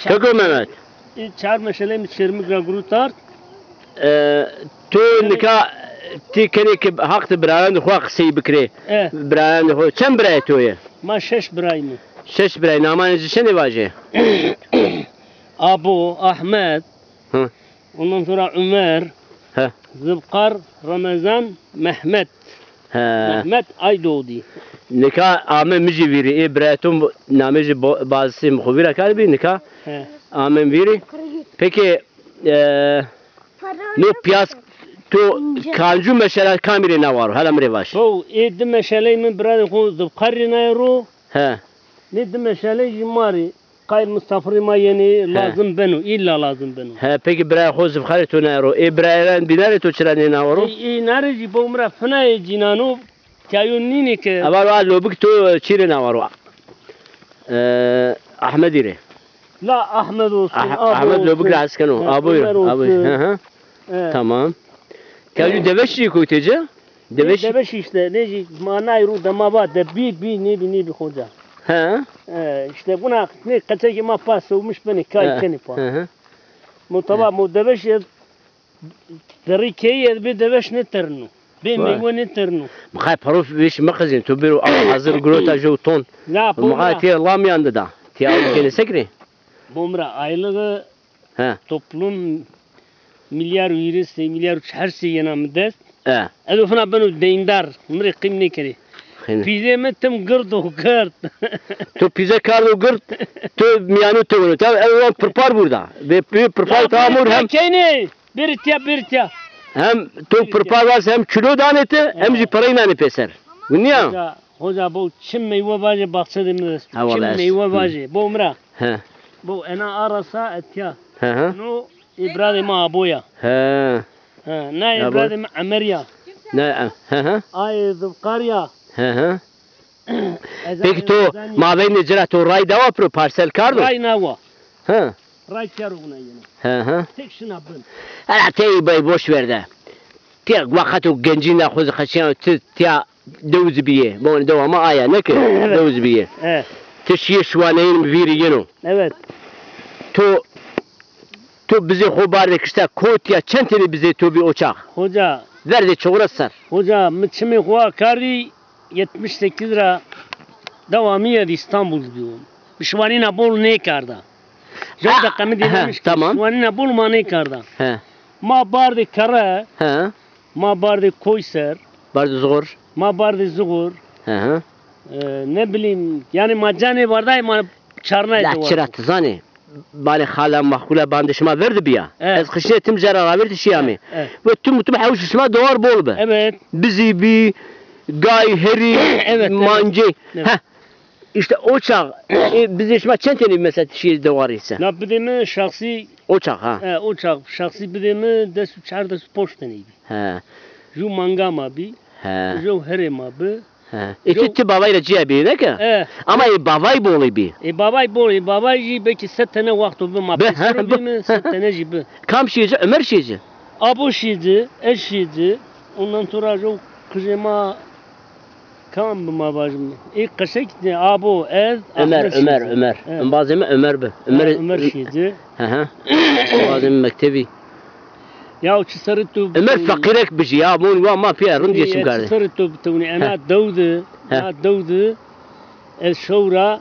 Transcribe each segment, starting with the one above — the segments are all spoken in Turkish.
Kökü Mehmet. Çar meşale mi çirmi gragurutar? تو نکا تی کنی که حق برایند خو قصی بکری برایند خو چند برای تویه ما 6 برایمı 6 برای namanızı şene vaje Abu Ahmet ondan sonra Ömer Zıbkar Ramazan Mehmet Mehmet Aydoğdu neka amen mici viri brayatum nameci bazısı mukhavira kalbi neka amen viri peki no piyas تو کانجو مشله کامیری نوارو حالا مری باش تو اید مشله من برای خود ذبقری نیرو ها نید مشله جماری قای مسافری ما یعنی لازم بنو ایلا لازم بنو ها پکی برای خود ذبقری تو نیرو ای برای بیناری تو چرا نیناورو ای نارجی با عمره فنای جنانو کیون نینی که اول واد لوبک تو چیری نوارو احمدی ره لا احمد احمد لوبک راس کنو ابو ها tamam Kaju deveşi kuytece? Deveş işte neci manay ru damava de bir hoca. He? İşte buna ne kaçaki ma pas olmuş beni kay keni pa. Mutaba mu deveş Derikeyi bir deveş ne ternu. Bir meyve ne ternu. Mkhay paruf biş makazin tu biru hazır grota jo ton. Mkhay ti lam yandı da. Ti al gene sekri. Bomra aylığı toplum milyar virüs, milyar her şey yanımda. Edo fena benu deyindar, mre qimni kari. Pizza metem gırd. Tu pizza kardo gırd, tu miyanu tu. Tabi evvel prepar burada. Ve prepar tamur hem. Kene, bir Hem tu prepar varsa hem kilo daneti hem ji parayı nani peser. Dünya. Hoca bu çim meyve baje bahsedemiz. Çim meyve baje. Bu umra. Bu ena arasa etya. No İbrahim abuya. Ne İbrahim Ameriya. Ne Ay Zıbkarya. Peki to mabeyn necra to ray dava pro parsel kardo. Ray nava. Ray karuguna yine. Tek şuna bın. Hala teyi bay boş ver de. Tiya vakit o gencin de khoz khashiyan tiya dövüz biye. Bu devama aya ne ki dövüz biye. Teşhiye şuaneyin viri yeno. Evet. تو bize خبر کشته کوتیا چند تنی bize تو bir uçak. Hoca. Verdi çuğura sar. Hoca mıçımı hua kari 78 lira devamiyedi İstanbul diyorum. Şuvanina bol ne karda. Jada kamı dinlemiş. Tamam. Şuvanina bol ma ne karda. Ma bardı kara. Ma bardı koyser. Bardı zuğur. Ma bardı zuğur. Ne bileyim yani macane bardayı ma çarnaydı var. La çırat zani. Bali hala mahkule bandışma verdi biya. Ez kışnetim zara verdi şiyami. Ve tüm havuç şuma doğar bol be. Evet. Bizi bir gay heri mancı. İşte o çağ bizi şuma çenteni mesela şey doğar ise. Ne bileyim şahsi o çağ ha. O çağ şahsi bileyim desu çar desu poşteni bi. Ju mangama bi. Ju herema bi. İki babayla ciğer ne ki? Ama babay bolu bir. Babay bolu, babay belki 7 tane vakti bu mapsuru bir mi 7 tane gibi. Kam şeyci, Ömer şeyci. Abu şeyci, eş şeyci. Ondan sonra o kızıma kam bu mabajım. İlk kaşık ne Abu ez Ömer. Bazıma Ömer be. Ömer şeyci. Bazıma mektebi. Ya o çisarı tu. Ömer fakirek biji ya mun wa ma fiya rın geçim gardı. Çisarı tu tuni ana davdu. El şura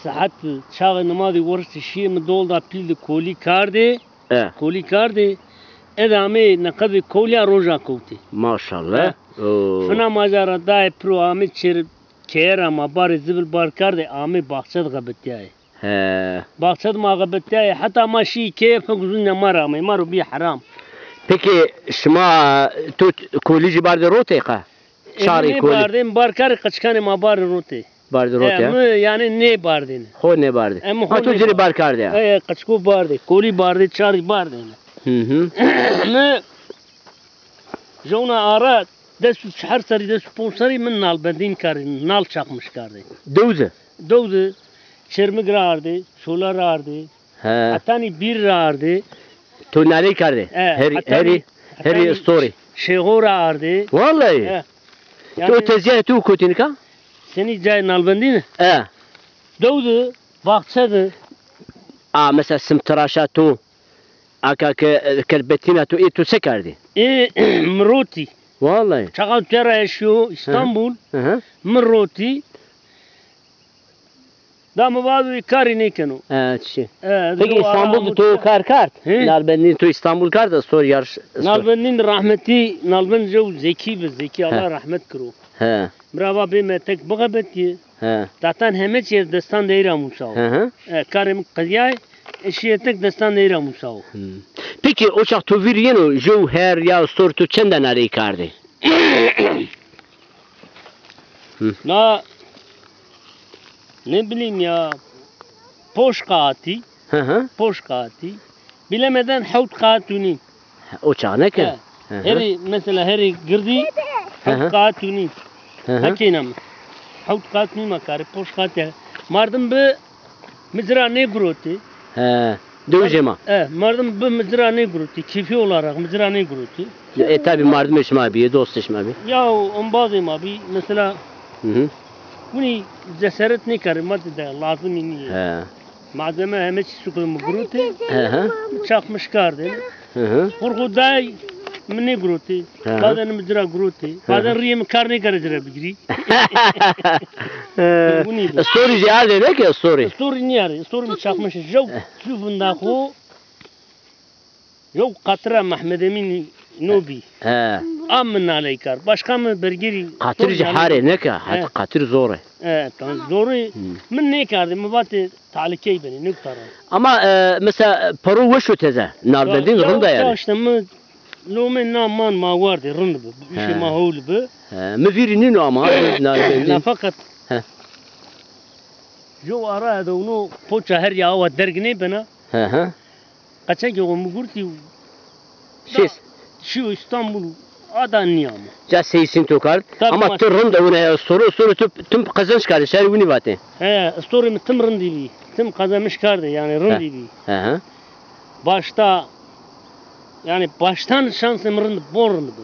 saat çağı namazı varsa şiim dolda pildi koli kardı. Koli kardı. Edame nakad kolya roja koti. Maşallah. Fena mazara da pro Ahmet çer kera ma bar zibil bar kardı Ahmet bahçed gabetiyay. Bahçed ma gabetiyay hatta ma şi keyf guzun mara maru bi haram. Peki şuma tu kolici bardı roteka. Şari koli. Bardım barkar kaçkanı ma bar rote. Bardı rote. Yani ne bardın? Ho ne bardı? Ha tu ciri bar kardı ya. Kaçko bardı. Koli bardı, çari bardı. Ne? Jona ara desu her sari desu ponsari min nal bendin karı nal çakmış kardı. Dövdü. Çermi rardı, solar rardı. Atani bir rardı. Tu nali kardı. Heri story. Şehor rardı. Vallahi. Tu tezgah tu kutinka? Seni cay nal bendin? Dövdü. Dövdü. Bahçede. مثلا سمتراشا تو اكا كربتينا تو اي تو سكردي مروتي والله شغال ترى شو اسطنبول اها مروتي دا مبادو كاري نيكنو تشي peki İstanbul'da تو kar kart nalbendin تو İstanbul kart da sor yarış nalbendin rahmeti nalben جو zeki be zeki Allah rahmet kro he مرا به me tek bagabeti he zaten hemet yer destan deyra musao karım qadiya eşiyetek destan deyra musao peki o çak to viriyeno jo her ya sor to çenden arayı kardı la ne bileyim ya poş kati poş kati bilemeden havt katuni o çak ne ki heri mesela heri girdi havt katuni hakinam havt katuni makar poş kati mardım be mizra ne groti dövcema mardım be mizra ne groti kifi olarak mizra ne groti tabi mardım eşma abi dost eşma abi ya on bazı abi mesela وني جسرت نكر ما تدا لازم إني معدمة همش سكر مقروتي شاق مشكار ده فرقوداي مني قروتي هذا نمجرا قروتي هذا ريم كارني كرجرا بيجري ستوري جاهز ده كي ستوري ستوري نياري ستوري شاق مش جو شوف نداخو جو قطرة محمد أمين نوبي أمن عليك başka mı bergeri قطر جحاري نكا حتى قطر زوري كان زوري من نيك هذا مبات تعليكي بني نكتر أما مثلا برو وشو تزا نالبندين رندا يعني işte mı لومن نامان ما vardı rında bu işi mahul bu مفيرينينو أما نالبندين fakat جو أراه دونو poça her ya o dergine bana kaçak yok mu gurti şu İstanbul adaniyam. Ja seysin tokar. Ama tırın da ona soru tüm kazanç kardı. Şer bunu batı. Story mi tüm rın dibi. Tüm kazanmış kardı yani rın dibi. Başta yani baştan şansım rın borun bu.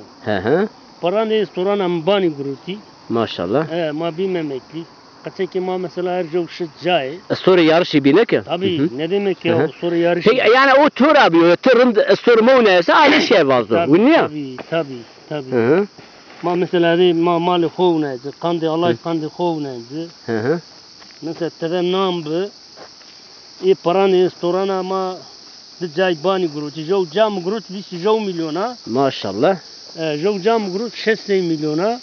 Paranı soran ambani gruti. Maşallah. Ma bir memekli. Kaçak ki ma mesela her çok şıcay. Story yarışı bine ki. Tabii ne demek ya story yarışı. Yani o tur abi o tırın story mu neyse aynı şey vardı. Bu niye? Tabii. Ma mesela de ma mali kovnaydı. Kandi Allah kandi kovnaydı. Mesela tevem nam bu. Paranı sorana ma cay bani gruti. Jo cam gruti visi jo milyona. Maşallah. Jo cam gruti 6 milyona.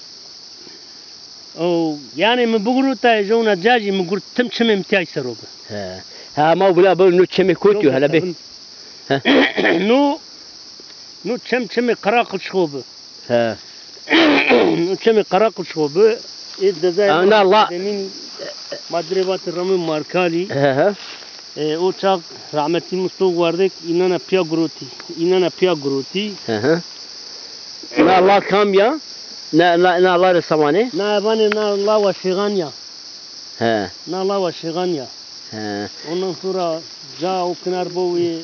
Yani mi bugruta jona caji mi gurt tüm çim imtiyaj saroba. Ha ma bula bul nu çimi kutyu hala be. Nu çimi karakıl şobu. Nu çimi karakıl şobu. Ana Allah. Madrebat Rami Markali. O çak rahmetli Mustafa vardık inana piya gruti. Na Allah kam ya. Na Allah resamani? Na bani na Allah ve şiganya. Na Allah ve şiganya. Ondan sonra ja o kenar boyu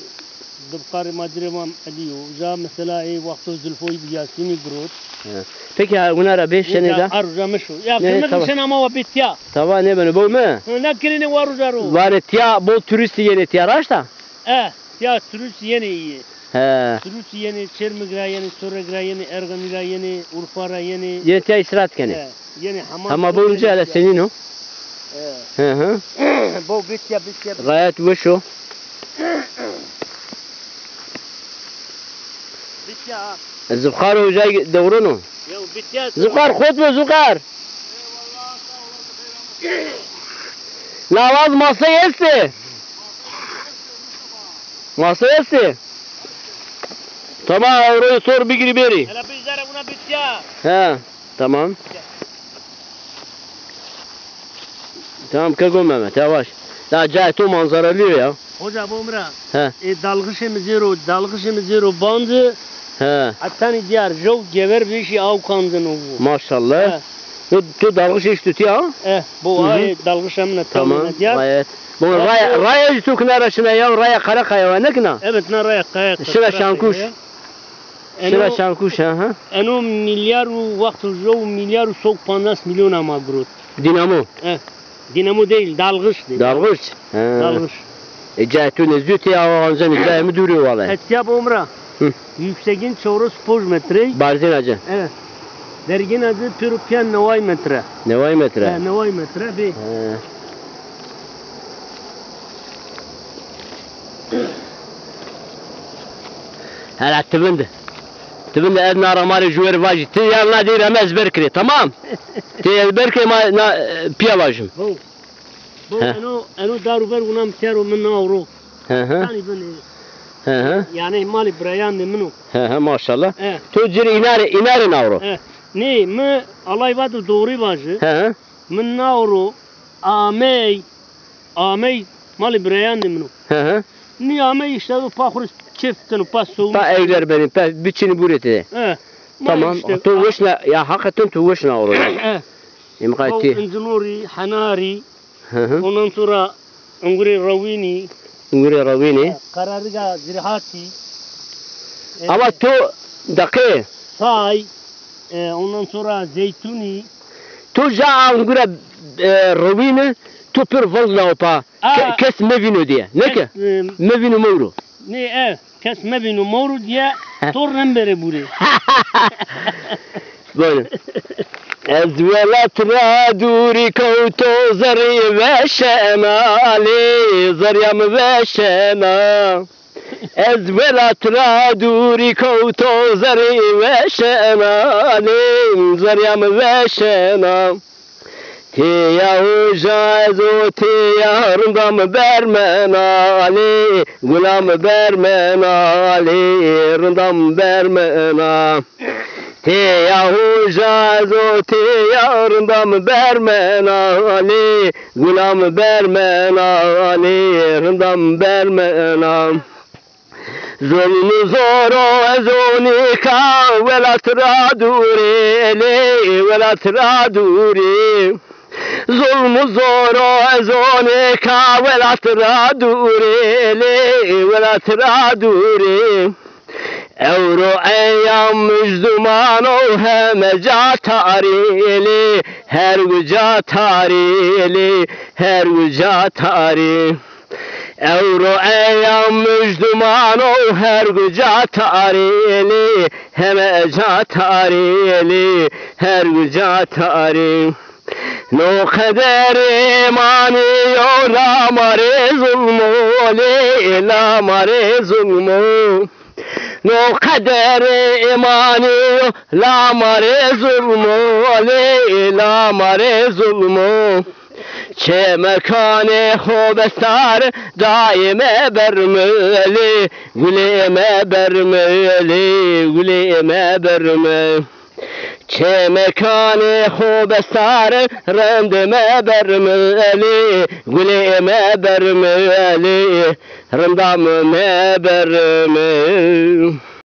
dubkar madremam aliyo. Ja mesela vakti Zülfoy Yasini grot. Peki bunlara 5 sene de? Arızamış o. Ya kırmızı sen ama bit ya. Tamam ne bana bu mu? Ne kirine varuzaru. Var ya bol turist yeni tiyaraşta? Ya turist yeni iyi. Turist yeni, Çermigra yeni, Soregra yeni, Erganiga yeni, Urfara yeni. Yeni tiya istirahat kene. Yeni hamam. Ama bu önce hala senin o. Bu bit ya. Gayet bu şu. Bit ya. Zıfkar hocayı doğrunu. Ya bit ya. Zıfkar khod mu Zıfkar? Lavaz masa yesti. Masa yesti. Tamam orayı sor bir giri beri. Hele bizlere buna bit ya. Tamam. Tamam kago Mehmet yavaş. Daha cahit manzaralı ya. Hoca bu umra. Dalgışımız zero bandı. Hatta ni diyar jo gever bir şey av kandın o. Maşallah. Tu dalgış iş tutuyor ha? Bu ay dalgışımla tamam diyar. Gayet. Bu raya tukna raşına ya raya kara kaya ne kına? Evet na raya kaya. Şira şankuş. Şira şankuş ha. Eno milyar vakti jo milyar 150 milyon ama grot. Dinamo. Dinamo değil dalgış değil. Dalgış. Dalgış. Cahitun züti ağancan cahimi duruyor vallahi. Etiyap umra. Yüksekin çoğru spor metre. Barzin acı. Evet. Dergin adı Pirupiyan Nevay metre. Nevay metre. Nevay metre bir. Hala tıbındı. Tıbındı el naramari jüveri vajı. Ti yanına değil ama ezber kiri tamam. Ti ezber kiri ma piya vajım. Bu eno daruber unam tero min avro. Yani ben yani mali brayan de minu. Maşallah. Tu ciri inari navro. Ne mi alay vadu doğru vajı. Min navro amey mali brayan de minu. Ni amey işte bu pakhur çiftin pasu. Pa evler benim pa biçini burete. Tamam. Tu vişna ya hakikaten tu vişna navro. İmkati. İncinuri hanari. Ondan sonra Unguri Ravini. Kararga Zirhati. Ama tu dakika. Say. Ondan sonra Zeytuni. Tu ja Unguri Ravini tu pür valla opa. Kes mevino diye. Ne ki? Mevino mevru. Ne kes mevino mevru diye tornem bere buri. Böyle. Ezvelat raduri kauto zari ve şemali zaryam ve şema. Ezvelat raduri kauto zari ve şemali zaryam ve şema. Tiya ucazo tiya rındam bermenali gulam bermenali rındam bermenali. Tiya ucazo tiya rındam bermenali gulam bermenali rındam bermenali. Zulmü zoro ezonika velat raduri velat raduri. Zulmü zoro ezonika velat raduri velat raduri. Evro eyyam müzdumano hemece tarili her güca tarili her güca tarili. Evro eyyam müzdumano her güca tarili hemece tarili her güca tarili. No kader imani yo la mare zulmu la mare zulmu. No kader imani la mare zulmu la mare zulmu. Çe mekane hobestar daime bermeli güleme bermeli güleme bermeli. Çe mekane hobestar rendeme bermeli güleme bermeli rendame bermeli.